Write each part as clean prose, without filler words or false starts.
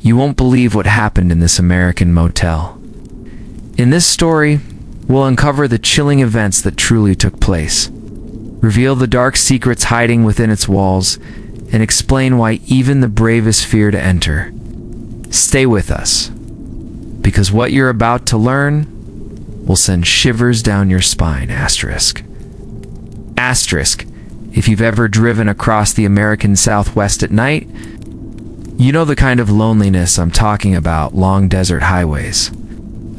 You won't believe what happened in this American motel. In this story, we'll uncover the chilling events that truly took place, reveal the dark secrets hiding within its walls, and explain why even the bravest fear to enter. Stay with us, because what you're about to learn will send shivers down your spine. Asterisk. If you've ever driven across the American Southwest at night, you know the kind of loneliness I'm talking about. Long desert highways,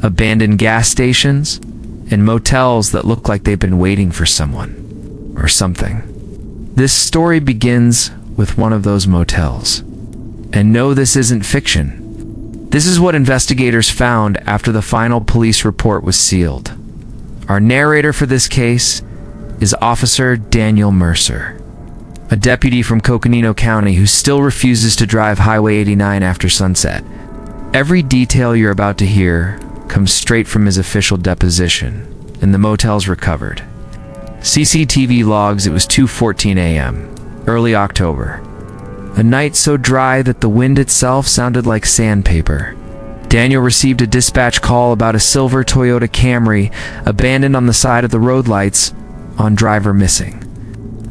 abandoned gas stations, and motels that look like they've been waiting for someone or something. This story begins with one of those motels. And no, this isn't fiction. This is what investigators found after the final police report was sealed. Our narrator for this case is Officer Daniel Mercer, a deputy from Coconino County who still refuses to drive Highway 89 after sunset. Every detail you're about to hear comes straight from his official deposition, and the motel's recovered. CCTV logs, it was 2:14 a.m., early October. A night so dry that the wind itself sounded like sandpaper. Daniel received a dispatch call about a silver Toyota Camry abandoned on the side of the road lights, on driver missing.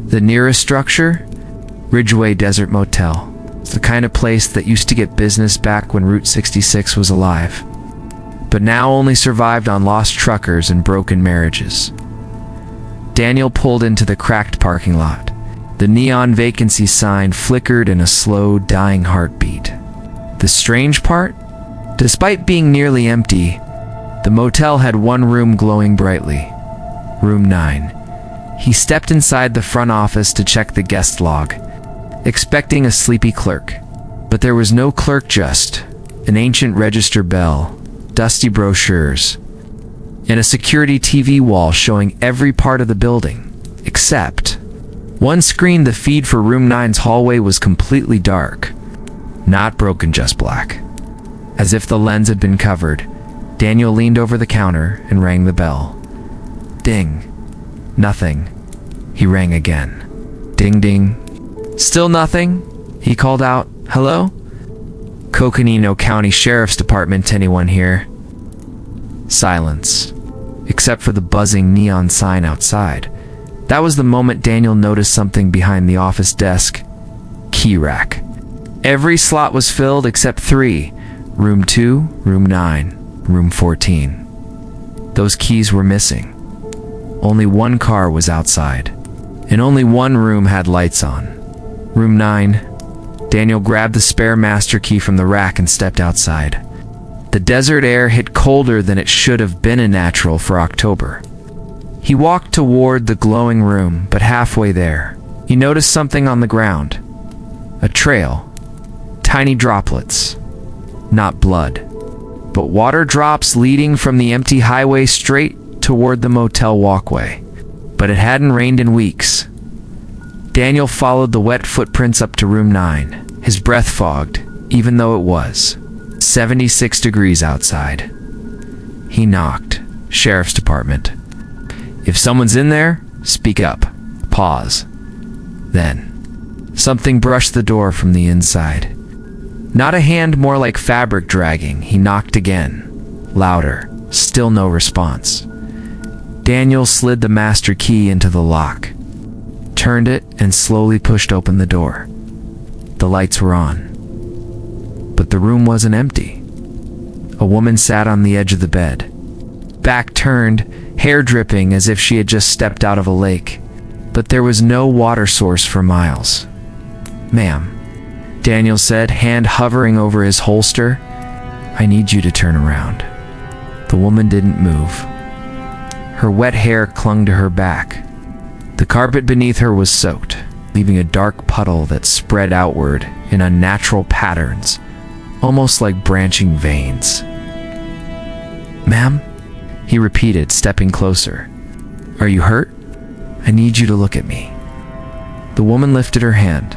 The nearest structure? Ridgeway Desert Motel. It's the kind of place that used to get business back when Route 66 was alive, but now only survived on lost truckers and broken marriages. Daniel pulled into the cracked parking lot. The neon vacancy sign flickered in a slow, dying heartbeat. The strange part? Despite being nearly empty, the motel had one room glowing brightly. Room 9. He stepped inside the front office to check the guest log, expecting a sleepy clerk. But there was no clerk, just an ancient register bell, dusty brochures, and a security TV wall showing every part of the building, except one screen. The feed for Room 9's hallway was completely dark. Not broken, just black. As if the lens had been covered, Daniel leaned over the counter and rang the bell. Ding. Nothing. He rang again. Ding, ding. Still nothing. He called out, "Hello? Coconino County Sheriff's Department, anyone here?" Silence, except for the buzzing neon sign outside. That was the moment Daniel noticed something behind the office desk. Key rack. Every slot was filled except 3. Room 2, Room 9, Room 14. Those keys were missing. Only one car was outside, and only one room had lights on. Room 9. Daniel grabbed the spare master key from the rack and stepped outside. The desert air hit colder than it should have been natural for October. He walked toward the glowing room, but halfway there, he noticed something on the ground. A trail. Tiny droplets. Not blood, but water drops leading from the empty highway straight toward the motel walkway. But it hadn't rained in weeks. Daniel followed the wet footprints up to Room 9, his breath fogged, even though it was 76 degrees outside. He knocked. Sheriff's Department. If someone's in there, speak up. Pause. Then, something brushed the door from the inside. Not a hand, more like fabric dragging. He knocked again. Louder. Still no response. Daniel slid the master key into the lock, turned it, and slowly pushed open the door. The lights were on. But the room wasn't empty. A woman sat on the edge of the bed, back turned, hair dripping as if she had just stepped out of a lake. But there was no water source for miles. "Ma'am," Daniel said, hand hovering over his holster, "I need you to turn around." The woman didn't move. Her wet hair clung to her back. The carpet beneath her was soaked, leaving a dark puddle that spread outward in unnatural patterns, almost like branching veins. "Ma'am?" he repeated, stepping closer. "Are you hurt? I need you to look at me." The woman lifted her hand.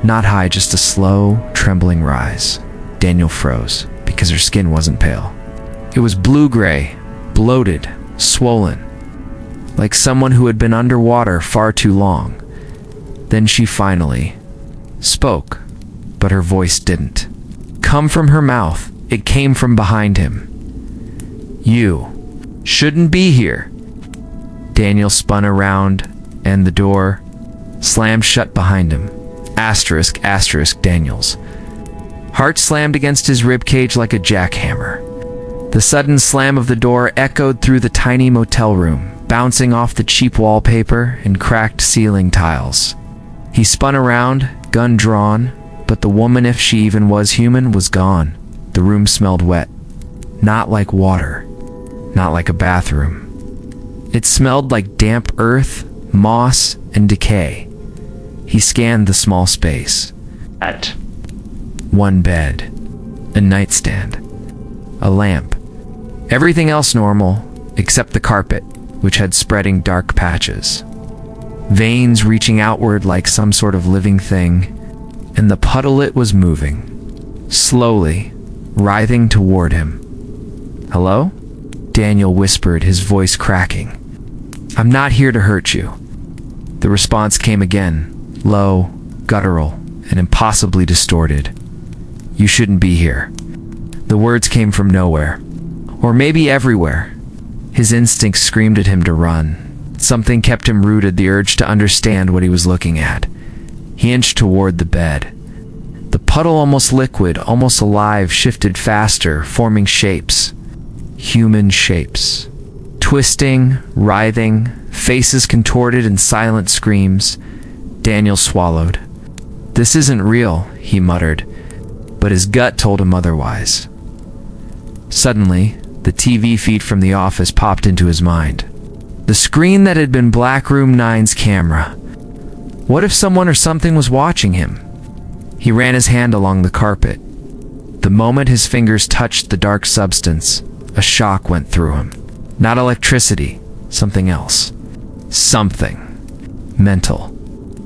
Not high, just a slow, trembling rise. Daniel froze, because her skin wasn't pale. It was blue-gray, bloated, swollen, like someone who had been underwater far too long. Then she finally spoke, but her voice didn't. come from her mouth. It came from behind him. "You shouldn't be here." Daniel spun around, and the door slammed shut behind him. Asterisk, asterisk, Daniels. Heart slammed against his ribcage like a jackhammer. The sudden slam of the door echoed through the tiny motel room, bouncing off the cheap wallpaper and cracked ceiling tiles. He spun around, gun drawn, but the woman, if she even was human, was gone. The room smelled wet. Not like water. Not like a bathroom. It smelled like damp earth, moss, and decay. He scanned the small space. At one bed, a nightstand, a lamp. Everything else normal, except the carpet, which had spreading dark patches. Veins reaching outward like some sort of living thing, and the puddle it was moving. Slowly, writhing toward him. "Hello?" Daniel whispered, his voice cracking. "I'm not here to hurt you." The response came again, low, guttural, and impossibly distorted. "You shouldn't be here." The words came from nowhere. Or maybe everywhere. His instincts screamed at him to run. Something kept him rooted, the urge to understand what he was looking at. He inched toward the bed. The puddle, almost liquid, almost alive, shifted faster, forming shapes. Human shapes. Twisting, writhing, faces contorted in silent screams. Daniel swallowed. "This isn't real," he muttered, but his gut told him otherwise. Suddenly, the TV feed from the office popped into his mind. The screen that had been Black Room 9's camera. What if someone or something was watching him? He ran his hand along the carpet. The moment his fingers touched the dark substance, a shock went through him. Not electricity, something else. Something. Mental.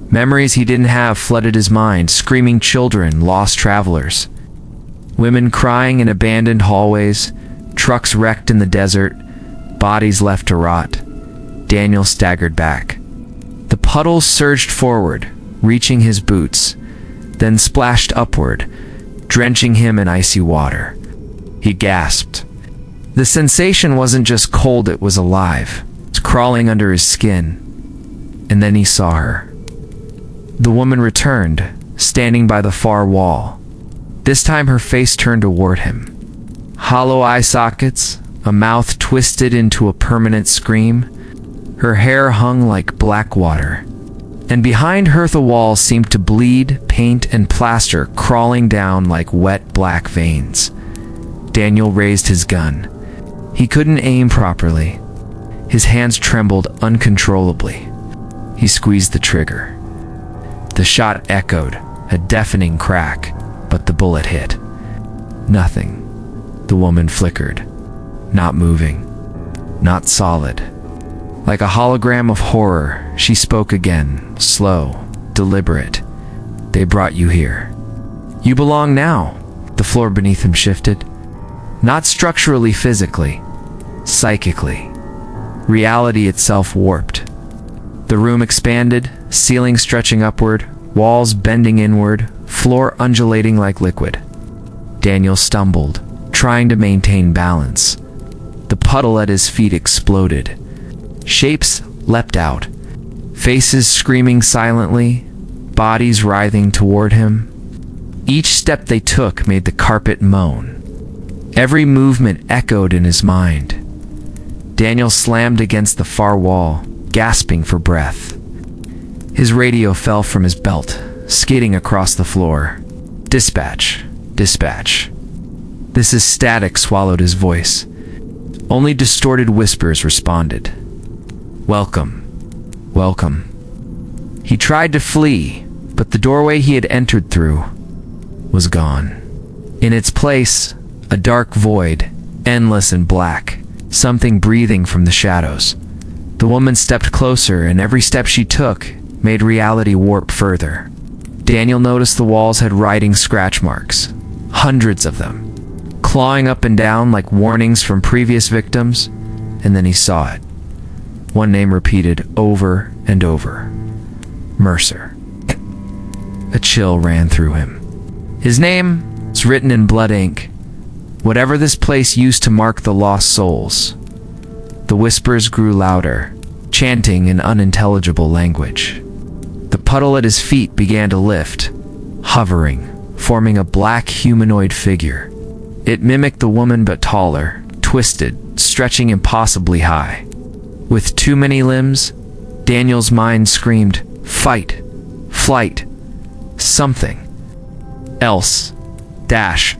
Memories he didn't have flooded his mind, screaming children, lost travelers. Women crying in abandoned hallways, trucks wrecked in the desert, bodies left to rot. Daniel staggered back. The puddle surged forward, reaching his boots, then splashed upward, drenching him in icy water. He gasped. The sensation wasn't just cold, it was alive. It was crawling under his skin. And then he saw her. The woman returned, standing by the far wall. This time her face turned toward him. Hollow eye sockets, a mouth twisted into a permanent scream. Her hair hung like black water. And behind her the wall seemed to bleed, paint and plaster crawling down like wet black veins. Daniel raised his gun. He couldn't aim properly. His hands trembled uncontrollably. He squeezed the trigger. The shot echoed, a deafening crack, but the bullet hit. Nothing. The woman flickered. Not moving. Not solid. Like a hologram of horror, she spoke again, slow, deliberate. "They brought you here. You belong now." The floor beneath him shifted. Not structurally, physically. Psychically. Reality itself warped. The room expanded, ceiling stretching upward, walls bending inward, floor undulating like liquid. Daniel stumbled, trying to maintain balance. The puddle at his feet exploded. Shapes leapt out, faces screaming silently, bodies writhing toward him. Each step they took made the carpet moan. Every movement echoed in his mind. Daniel slammed against the far wall, gasping for breath. His radio fell from his belt, skidding across the floor. "Dispatch, dispatch." "This is static," swallowed his voice. Only distorted whispers responded. "Welcome, welcome." He tried to flee, but the doorway he had entered through was gone. In its place, a dark void, endless and black, something breathing from the shadows. The woman stepped closer, and every step she took made reality warp further. Daniel noticed the walls had writing scratch marks, hundreds of them, clawing up and down like warnings from previous victims, and then he saw it. One name repeated over and over. Mercer. A chill ran through him. His name was was written in blood ink. Whatever this place used to mark the lost souls. The whispers grew louder, chanting in unintelligible language. The puddle at his feet began to lift, hovering, forming a black humanoid figure. It mimicked the woman but taller, twisted, stretching impossibly high. With too many limbs, Daniel's mind screamed, "Fight! Flight! Something else! Dash!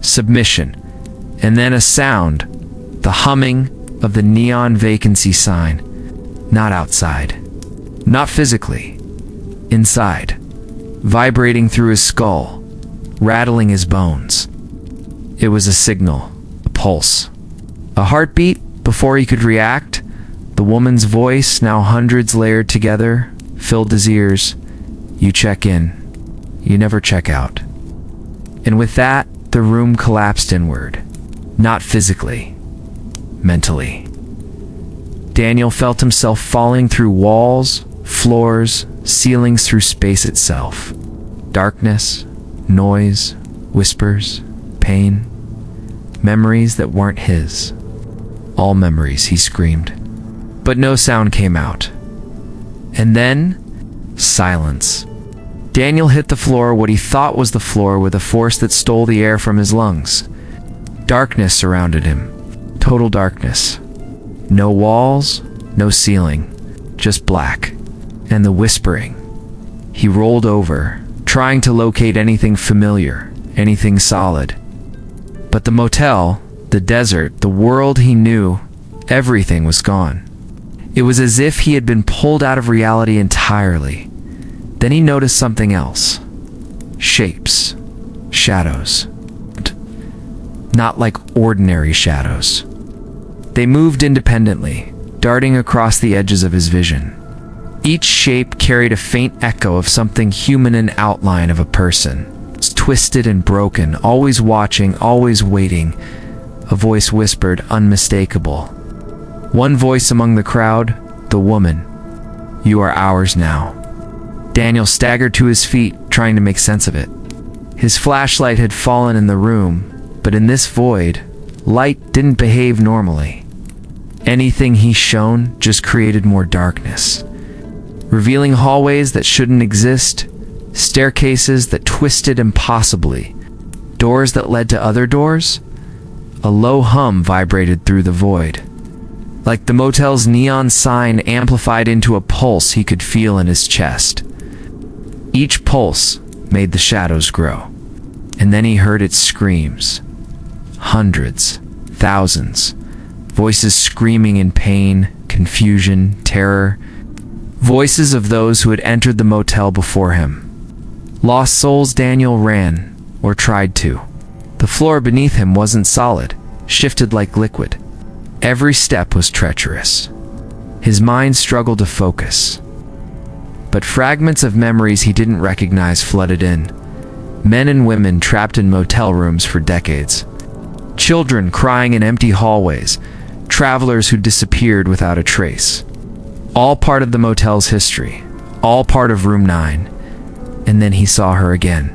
Submission!" And then a sound, the humming of the neon vacancy sign. Not outside. Not physically. Inside. Vibrating through his skull, rattling his bones. It was a signal, a pulse. A heartbeat before he could react. The woman's voice, now hundreds layered together, filled his ears. "You check in. You never check out." And with that, the room collapsed inward. Not physically. Mentally. Daniel felt himself falling through walls, floors, ceilings, through space itself. Darkness, noise, whispers, pain, memories that weren't his. All memories, he screamed. But no sound came out. And then, silence. Daniel hit the floor, what he thought was the floor, with a force that stole the air from his lungs. Darkness surrounded him. Total darkness. No walls, no ceiling, just black. And the whispering. He rolled over, trying to locate anything familiar, anything solid. But the motel, the desert, the world he knew, everything was gone. It was as if he had been pulled out of reality entirely. Then he noticed something else. Shapes. Shadows. Not like ordinary shadows. They moved independently, darting across the edges of his vision. Each shape carried a faint echo of something human, an outline of a person. It's twisted and broken, always watching, always waiting. A voice whispered, unmistakable. One voice among the crowd, the woman. "You are ours now." Daniel staggered to his feet, trying to make sense of it. His flashlight had fallen in the room, but in this void, light didn't behave normally. Anything he shone just created more darkness, revealing hallways that shouldn't exist, staircases that twisted impossibly, doors that led to other doors. A low hum vibrated through the void, like the motel's neon sign amplified into a pulse he could feel in his chest. Each pulse made the shadows grow, and then he heard its screams. Hundreds, thousands, voices screaming in pain, confusion, terror. Voices of those who had entered the motel before him. Lost souls. Daniel ran, or tried to. The floor beneath him wasn't solid, shifted like liquid. Every step was treacherous. His mind struggled to focus. But fragments of memories he didn't recognize flooded in. Men and women trapped in motel rooms for decades. Children crying in empty hallways. Travelers who disappeared without a trace. All part of the motel's history. All part of room 9. And then he saw her again.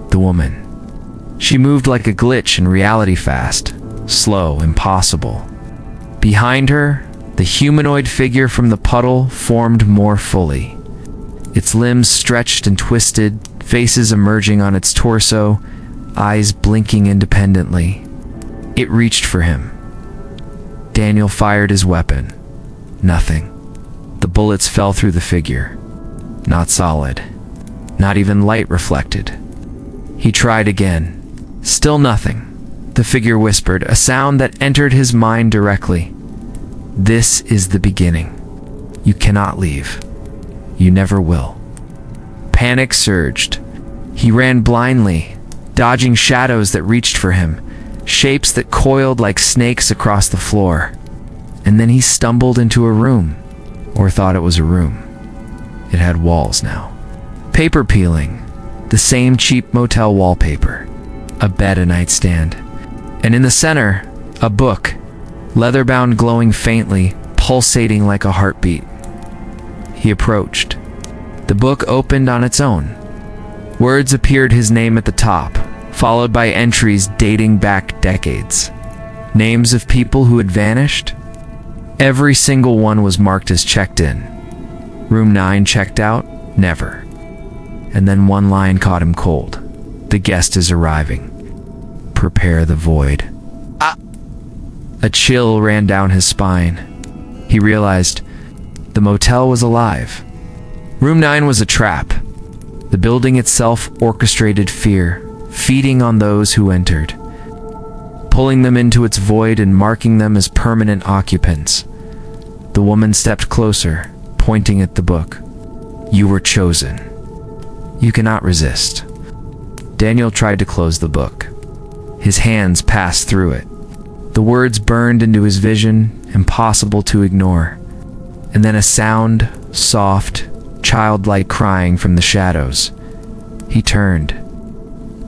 The woman. She moved like a glitch in reality, fast, slow, impossible. Behind her, the humanoid figure from the puddle formed more fully. Its limbs stretched and twisted, faces emerging on its torso, eyes blinking independently. It reached for him. Daniel fired his weapon. Nothing. The bullets fell through the figure. Not solid. Not even light reflected. He tried again. Still nothing. The figure whispered, a sound that entered his mind directly. "This is the beginning. You cannot leave. You never will." Panic surged. He ran blindly, dodging shadows that reached for him, shapes that coiled like snakes across the floor. And then he stumbled into a room, or thought it was a room. It had walls now. Paper peeling, the same cheap motel wallpaper, a bed, a nightstand, and in the center, a book, leather-bound, glowing faintly, pulsating like a heartbeat. He approached. The book opened on its own. Words appeared, his name at the top, followed by entries dating back decades. Names of people who had vanished. Every single one was marked as checked in. Room 9 checked out? Never. And then one line caught him cold. The guest is arriving. Prepare the void. A chill ran down his spine. He realized the motel was alive. Room 9 was a trap. The building itself orchestrated fear, feeding on those who entered, pulling them into its void and marking them as permanent occupants. The woman stepped closer, pointing at the book. You were chosen. You cannot resist. Daniel tried to close the book. His hands passed through it. The words burned into his vision, impossible to ignore. And then a sound, soft, childlike crying from the shadows. He turned.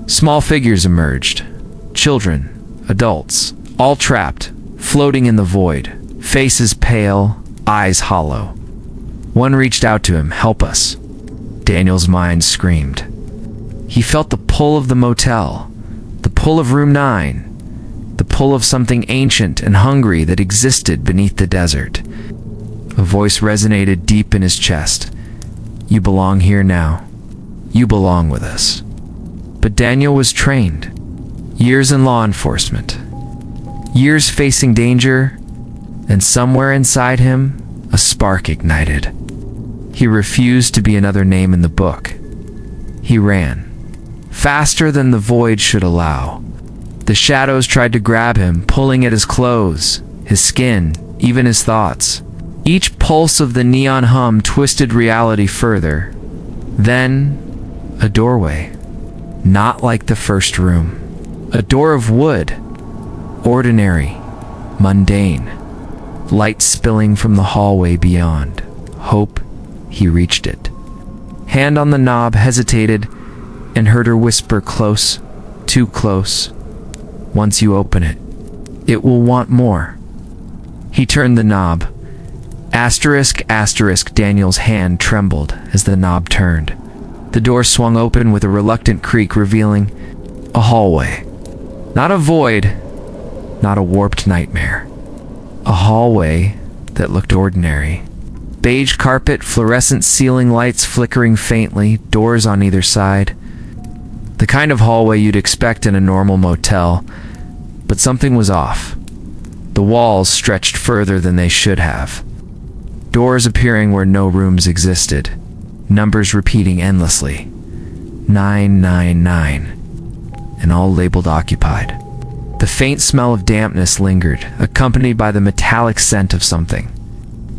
Small figures emerged. Children, adults, all trapped, floating in the void, faces pale, eyes hollow. One reached out to him, help us. Daniel's mind screamed. He felt the pull of the motel, the pull of room 9, the pull of something ancient and hungry that existed beneath the desert. A voice resonated deep in his chest. You belong here now. You belong with us. But Daniel was trained. Years in law enforcement. Years facing danger, and somewhere inside him, a spark ignited. He refused to be another name in the book. He ran. Faster than the void should allow. The shadows tried to grab him, pulling at his clothes, his skin, even his thoughts. Each pulse of the neon hum twisted reality further. Then, a doorway. Not like the first room. A door of wood. Ordinary. Mundane. Light spilling from the hallway beyond. Hope. He reached it. Hand on the knob, hesitated, and heard her whisper close, too close. Once you open it, it will want more. He turned the knob. Asterisk, asterisk, Daniel's hand trembled as the knob turned. The door swung open with a reluctant creak, revealing a hallway. Not a void, not a warped nightmare. A hallway that looked ordinary. Beige carpet, fluorescent ceiling lights flickering faintly, doors on either side. The kind of hallway you'd expect in a normal motel, but something was off. The walls stretched further than they should have. Doors appearing where no rooms existed. Numbers repeating endlessly. 999. And all labeled occupied. The faint smell of dampness lingered, accompanied by the metallic scent of something.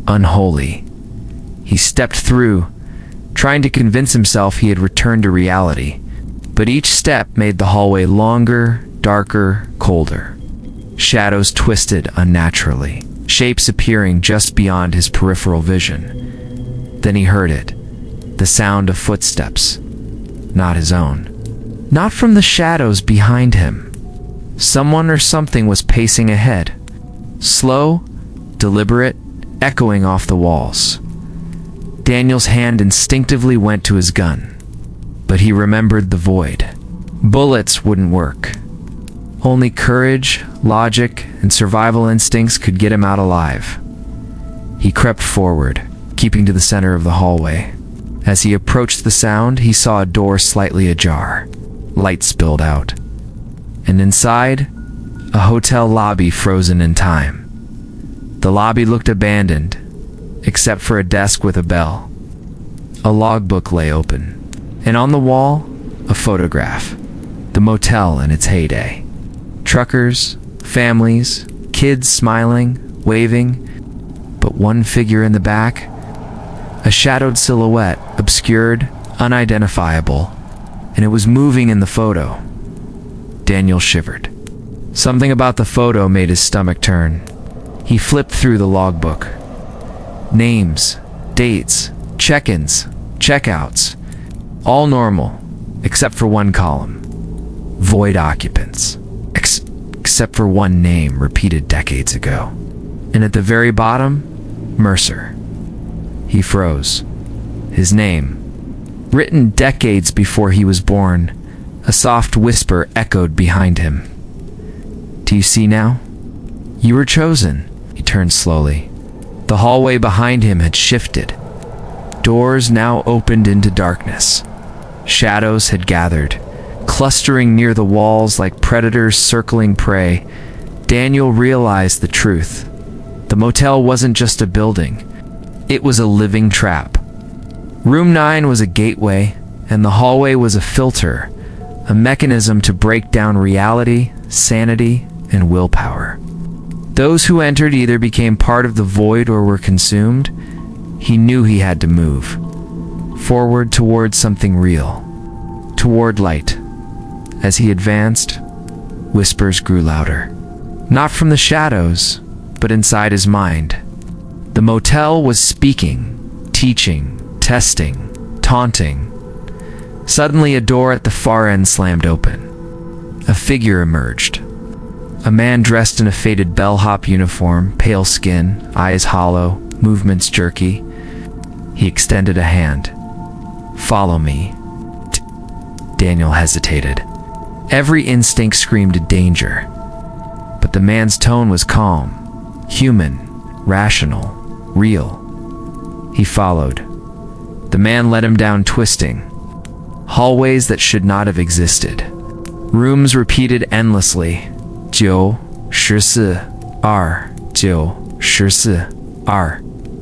Unholy. He stepped through, trying to convince himself he had returned to reality. But each step made the hallway longer, darker, colder. Shadows twisted unnaturally, shapes appearing just beyond his peripheral vision. Then he heard it, the sound of footsteps, not his own. Not from the shadows behind him. Someone or something was pacing ahead, slow, deliberate, echoing off the walls. Daniel's hand instinctively went to his gun, but he remembered the void. Bullets wouldn't work. Only courage, logic, and survival instincts could get him out alive. He crept forward, keeping to the center of the hallway. As he approached the sound, he saw a door slightly ajar. Light spilled out. And inside, a hotel lobby frozen in time. The lobby looked abandoned, except for a desk with a bell. A logbook lay open, and on the wall, a photograph. The motel in its heyday. Truckers, families, kids smiling, waving, but one figure in the back, a shadowed silhouette, obscured, unidentifiable, and it was moving in the photo. Daniel shivered. Something about the photo made his stomach turn. He flipped through the logbook. Names, dates, check-ins, checkouts, all normal, except for one column. Void occupants. Except for one name repeated decades ago. And at the very bottom, Mercer. He froze. His name, written decades before he was born, A soft whisper echoed behind him. "Do you see now? You were chosen." He turned slowly. The hallway behind him had shifted. Doors now opened into darkness. Shadows had gathered, clustering near the walls like predators circling prey. Daniel realized the truth. The motel wasn't just a building. It was a living trap. Room 9 was a gateway, and the hallway was a filter, a mechanism to break down reality, sanity, and willpower. Those who entered either became part of the void or were consumed. He knew he had to move forward toward something real, toward light. As he advanced, whispers grew louder. Not from the shadows, but inside his mind. The motel was speaking, teaching, testing, taunting. Suddenly, a door at the far end slammed open. A figure emerged. A man dressed in a faded bellhop uniform, pale skin, eyes hollow, movements jerky. He extended a hand. "Follow me." Daniel hesitated. Every instinct screamed danger. But the man's tone was calm, human, rational, real. He followed. The man led him down twisting hallways that should not have existed. Rooms repeated endlessly. 9 14 2 9 14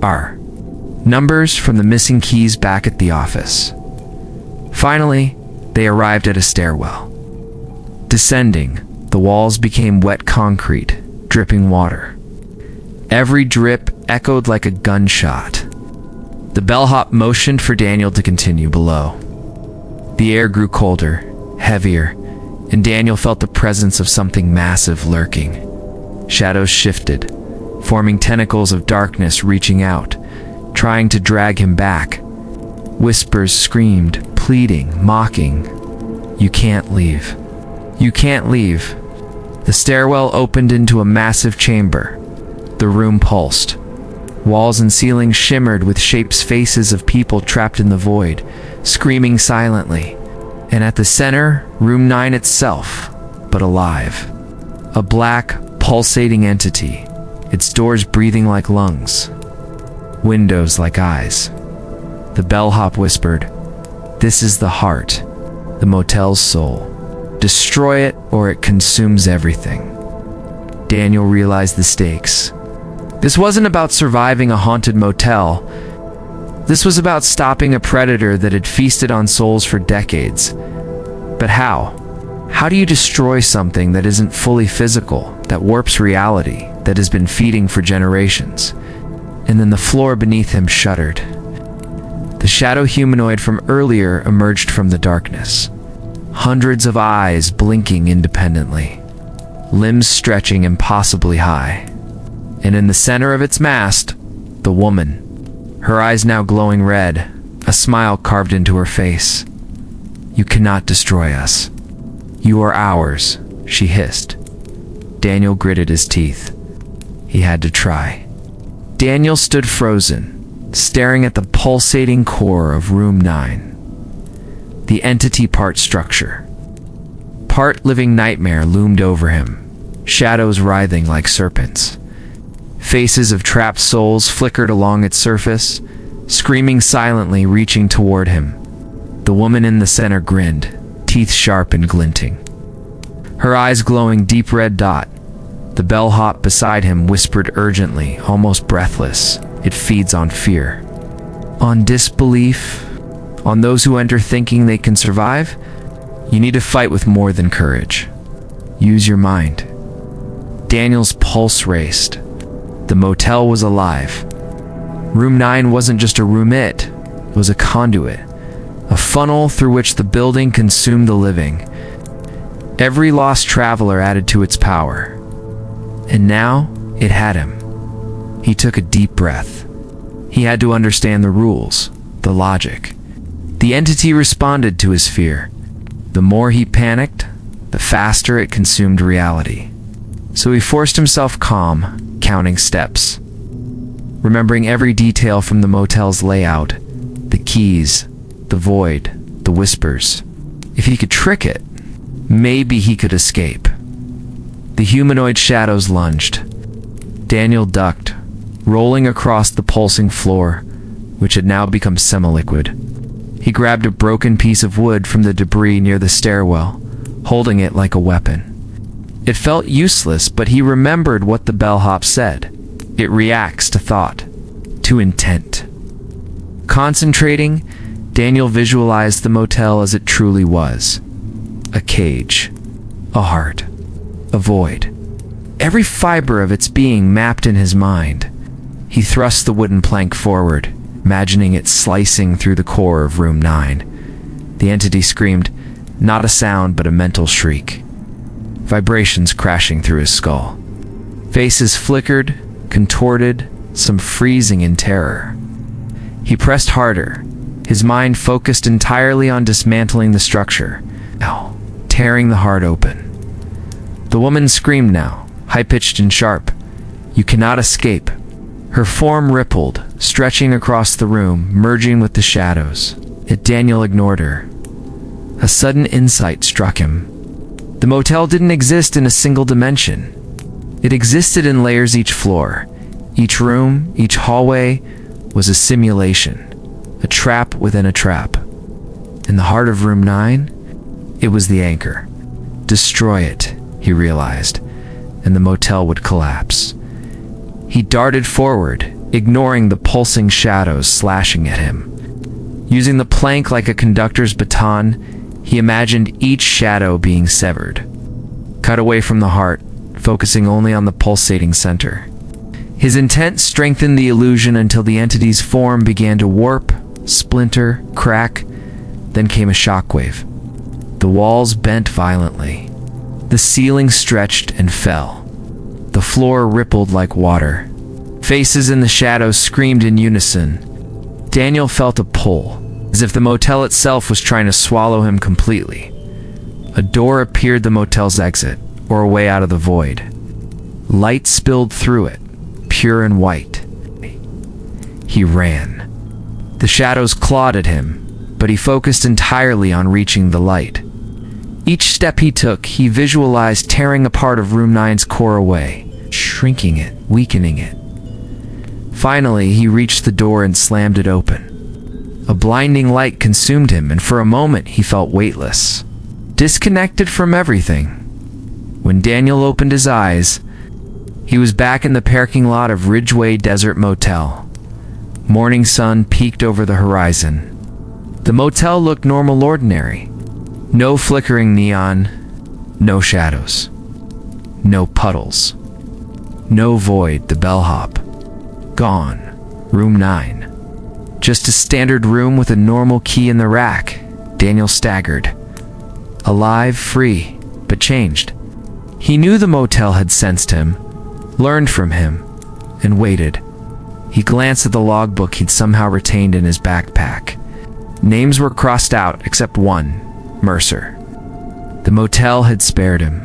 2 Numbers from the missing keys back at the office. Finally, they arrived at a stairwell. Descending, the walls became wet concrete, dripping water. Every drip echoed like a gunshot. The bellhop motioned for Daniel to continue below. The air grew colder, heavier, and Daniel felt the presence of something massive lurking. Shadows shifted, forming tentacles of darkness reaching out, trying to drag him back. Whispers screamed, pleading, mocking. "You can't leave. You can't leave." The stairwell opened into a massive chamber. The room pulsed. Walls and ceilings shimmered with shapes, faces of people trapped in the void, screaming silently. And at the center, room 9 itself, but alive. A black, pulsating entity, its doors breathing like lungs, windows like eyes. The bellhop whispered, "This is the heart, the motel's soul. Destroy it or it consumes everything." Daniel realized the stakes. This wasn't about surviving a haunted motel. This was about stopping a predator that had feasted on souls for decades. But how? How do you destroy something that isn't fully physical, that warps reality, that has been feeding for generations? And then the floor beneath him shuddered. The shadow humanoid from earlier emerged from the darkness. Hundreds of eyes blinking independently, limbs stretching impossibly high. And in the center of its mast, the woman, her eyes now glowing red, a smile carved into her face. "You cannot destroy us. You are ours," she hissed. Daniel gritted his teeth. He had to try. Daniel stood frozen, staring at the pulsating core of room 9. The entity part structure, part living nightmare loomed over him, shadows writhing like serpents. Faces of trapped souls flickered along its surface, screaming silently, reaching toward him. The woman in the center grinned, teeth sharp and glinting, her eyes glowing deep red dot. The bellhop beside him whispered urgently, almost breathless, "It feeds on fear, on disbelief, on those who enter thinking they can survive. You need to fight with more than courage. Use your mind." Daniel's pulse raced. The motel was alive. Room 9 wasn't just a room, it was a conduit, a funnel through which the building consumed the living. Every lost traveler added to its power. And now, it had him. He took a deep breath. He had to understand the rules, the logic. The entity responded to his fear. The more he panicked, the faster it consumed reality. So he forced himself calm, counting steps, remembering every detail from the motel's layout, the keys, the void, the whispers. If he could trick it, Maybe he could escape. The humanoid shadows lunged. Daniel ducked, rolling across the pulsing floor, which had now become semi-liquid. He grabbed a broken piece of wood from the debris near the stairwell, holding it like a weapon. It felt useless, but he remembered what the bellhop said. It reacts to thought, to intent. Concentrating, Daniel visualized the motel as it truly was. A cage, a heart, a void. Every fiber of its being mapped in his mind. He thrust the wooden plank forward, imagining it slicing through the core of room 9. The entity screamed, not a sound but a mental shriek. Vibrations crashing through his skull. Faces flickered, contorted, some freezing in terror. He pressed harder, his mind focused entirely on dismantling the structure, tearing the heart open. The woman screamed now, high-pitched and sharp. You cannot escape. Her form rippled, stretching across the room, merging with the shadows. Yet Daniel ignored her. A sudden insight struck him. The motel didn't exist in a single dimension. It existed in layers each floor. Each room, each hallway was a simulation, a trap within a trap. In the heart of room 9, it was the anchor. Destroy it, he realized, and the motel would collapse. He darted forward, ignoring the pulsing shadows slashing at him. Using the plank like a conductor's baton, he imagined each shadow being severed. Cut away from the heart, focusing only on the pulsating center. His intent strengthened the illusion until the entity's form began to warp, splinter, crack. Then came a shockwave. The walls bent violently. The ceiling stretched and fell. The floor rippled like water. Faces in the shadows screamed in unison. Daniel felt a pull, as if the motel itself was trying to swallow him completely. A door appeared the motel's exit, or a way out of the void. Light spilled through it, pure and white. He ran. The shadows clawed at him, but he focused entirely on reaching the light. Each step he took, he visualized tearing a part of room 9's core away, shrinking it, weakening it. Finally, he reached the door and slammed it open. A blinding light consumed him, and for a moment he felt weightless, disconnected from everything. When Daniel opened his eyes, he was back in the parking lot of Ridgeway Desert Motel. Morning sun peeked over the horizon. The motel looked normal, ordinary. No flickering neon, no shadows, no puddles, no void, the bellhop. Gone. Room 9. Just a standard room with a normal key in the rack. Daniel staggered. Alive, free, but changed. He knew the motel had sensed him, learned from him, and waited. He glanced at the logbook he'd somehow retained in his backpack. Names were crossed out except one, Mercer. The motel had spared him.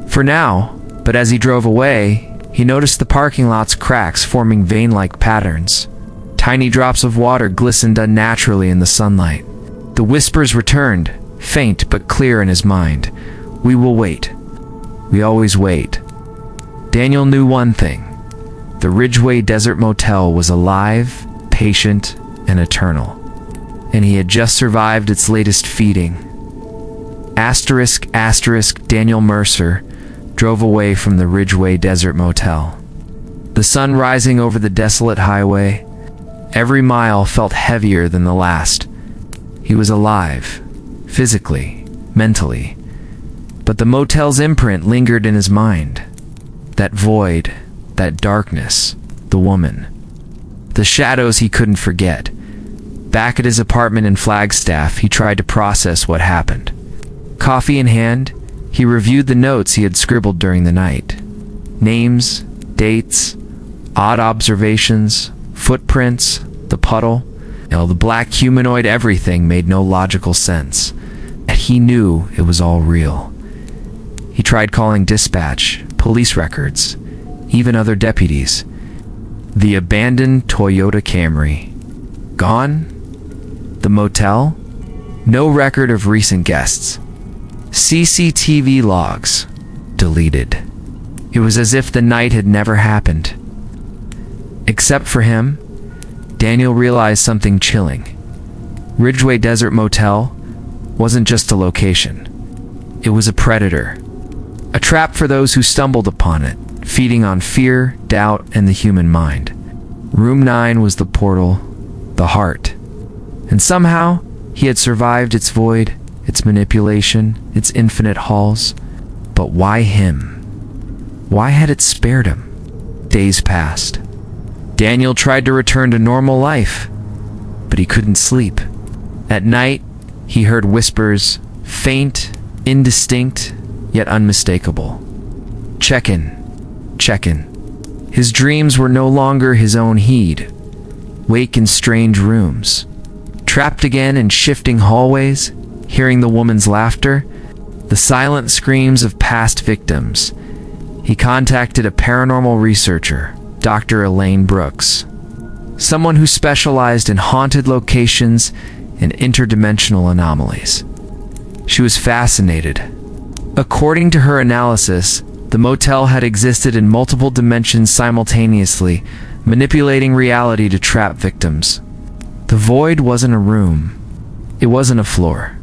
For now, but as he drove away, he noticed the parking lot's cracks forming vein-like patterns. Tiny drops of water glistened unnaturally in the sunlight. The whispers returned, faint but clear in his mind. We will wait. We always wait. Daniel knew one thing. The Ridgeway Desert Motel was alive, patient, and eternal. And he had just survived its latest feeding. ***, Daniel Mercer drove away from the Ridgeway Desert Motel. The sun rising over the desolate highway. Every mile felt heavier than the last. He was alive, physically, mentally. But the motel's imprint lingered in his mind. That void, that darkness, the woman. The shadows he couldn't forget. Back at his apartment in Flagstaff, he tried to process what happened. Coffee in hand, he reviewed the notes he had scribbled during the night. Names, dates, odd observations, footprints, the puddle. The black humanoid, everything made no logical sense. And he knew it was all real. He tried calling dispatch, police records, even other deputies. The abandoned Toyota Camry. Gone? The motel? No record of recent guests. CCTV logs deleted. It was as if the night had never happened. Except for him, Daniel realized something chilling. Ridgeway Desert Motel wasn't just a location. It was a predator. A trap for those who stumbled upon it, feeding on fear, doubt, and the human mind. Room 9 was the portal, the heart. And somehow, he had survived its void, its manipulation, its infinite halls. But why him? Why had it spared him? Days passed. Daniel tried to return to normal life, but he couldn't sleep. At night, he heard whispers, faint, indistinct, yet unmistakable. Check in, check in. His dreams were no longer his own heed. Wake in strange rooms. Trapped again in shifting hallways, hearing the woman's laughter, the silent screams of past victims. He contacted a paranormal researcher, Dr. Elaine Brooks, someone who specialized in haunted locations and interdimensional anomalies. She was fascinated. According to her analysis, the motel had existed in multiple dimensions simultaneously, manipulating reality to trap victims. The void wasn't a room. It wasn't a floor.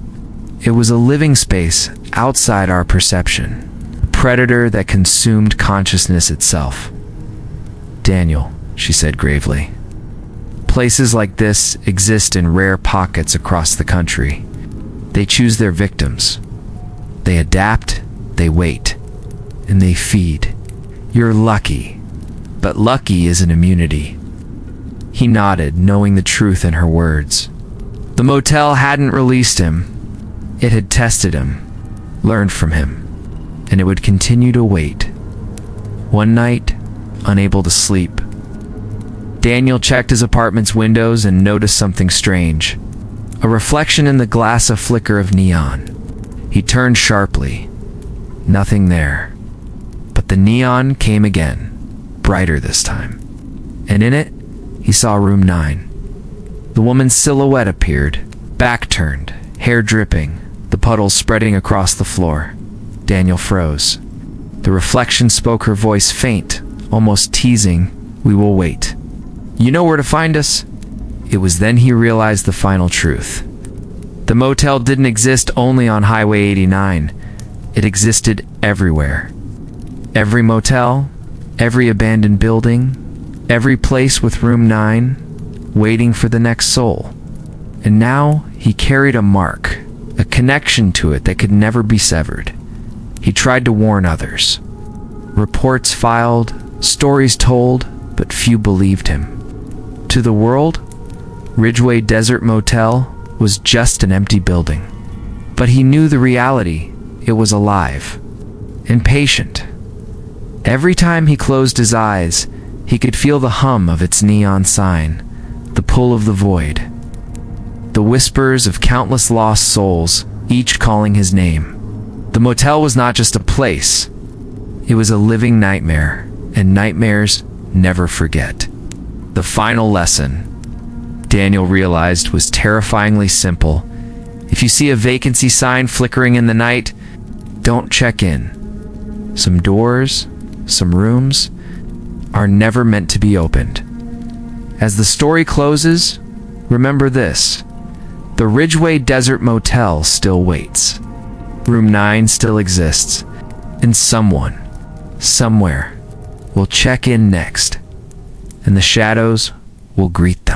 It was a living space outside our perception, a predator that consumed consciousness itself. Daniel, she said gravely, places like this exist in rare pockets across the country. They choose their victims. They adapt, they wait, and they feed. You're lucky, but lucky isn't immunity. He nodded, knowing the truth in her words. The motel hadn't released him. It had tested him, learned from him, and it would continue to wait. One night, unable to sleep, Daniel checked his apartment's windows and noticed something strange. A reflection in the glass, a flicker of neon. He turned sharply. Nothing there. But the neon came again, brighter this time. And in it, he saw room 9. The woman's silhouette appeared, back turned, hair dripping, the puddles spreading across the floor. Daniel froze. The reflection spoke, her voice faint, almost teasing, "We will wait. You know where to find us?" It was then he realized the final truth. The motel didn't exist only on Highway 89. It existed everywhere. Every motel, every abandoned building, every place with room 9, waiting for the next soul. And now he carried a mark, a connection to it that could never be severed. He tried to warn others. Reports filed, stories told, but few believed him. To the world, Ridgeway Desert Motel was just an empty building. But he knew the reality. It was alive, impatient. Every time he closed his eyes, he could feel the hum of its neon sign, the pull of the void, the whispers of countless lost souls, each calling his name. The motel was not just a place. It was a living nightmare, and nightmares never forget. The final lesson, Daniel realized, was terrifyingly simple. If you see a vacancy sign flickering in the night, don't check in. Some doors, some rooms, are never meant to be opened. As the story closes, remember this: the Ridgeway Desert Motel still waits. Room 9 still exists, and someone, somewhere, will check in next, and the shadows will greet them.